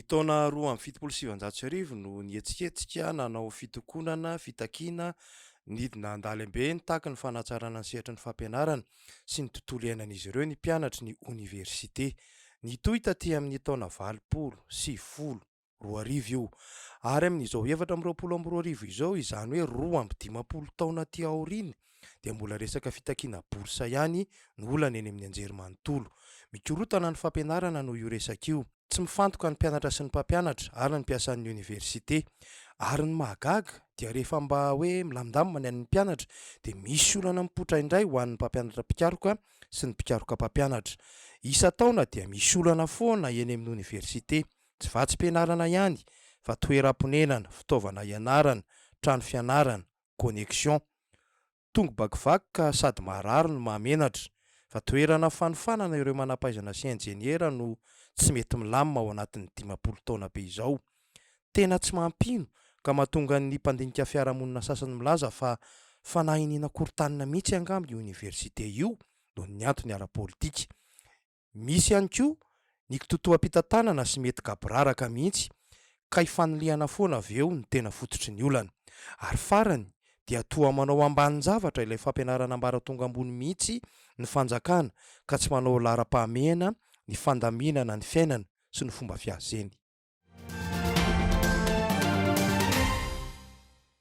Taona 2017 no nihetsiketsika nanao fitokonana, fitakiana, nidina an-dalambe nitaky ny fanatsarana ny sehatry ny fampianarana sy ny tontolo iainan'izy ireo ny mpianatry ny oniversite. Nitohy taty amin'ny taona 20, 20, 2021 io. Ary amin'izao 2024 izao, izany hoe 20 taona ty aoriny, dia mbola resaka fitakiana borsa ihany no olana eny amin'ny anjerimanontolo. Mikorotana ny fampianarana no io resaka io. Tsy mifantoka ny mpianatra sy ny mpampianatra ary ny mpiasan'ny oniversite. Ary ny mahagaga dia rehefa mba hoe milamindamina ny an'ny mpianatra dia misy olana mipoitra indray ho an'ny mpampianatra mpikaroka sy ny mpikaroka mpampianatra. Isa-taona dia misy olana foana eny amin'ny oniversite, tsy vatsim-pianarana ihany fa toeram-ponenana, fitaovana ianarana, trano fianarana, connexion. Tonga bakivaky ka sady marary no mahamenatra, fa toerana fanofanana ireo manampahaizana sy enjeniera no tsy mety milamina ao anatin'ny 50 taona be izao. Tena tsy mampino ka mahatonga ny mpandinika fiarahamonina sasany milaza fa fanahiniana korontanina mihitsy angamba io oniversite io noho ny antony ara-politika. Misy ihany koa ny kitotoam-pitantanana sy mety gaboraraka mihitsy ka hifanilihana foana avy eo ny tena fototry ny olana. Ary farany dia toa manao ambanin-javatra ilay fampianarana ambaratonga ambony mihitsy ny fanjakana ka tsy manao laharam-pahamehana ny fandaminana ny fiainana sy ny fomba fiazeny.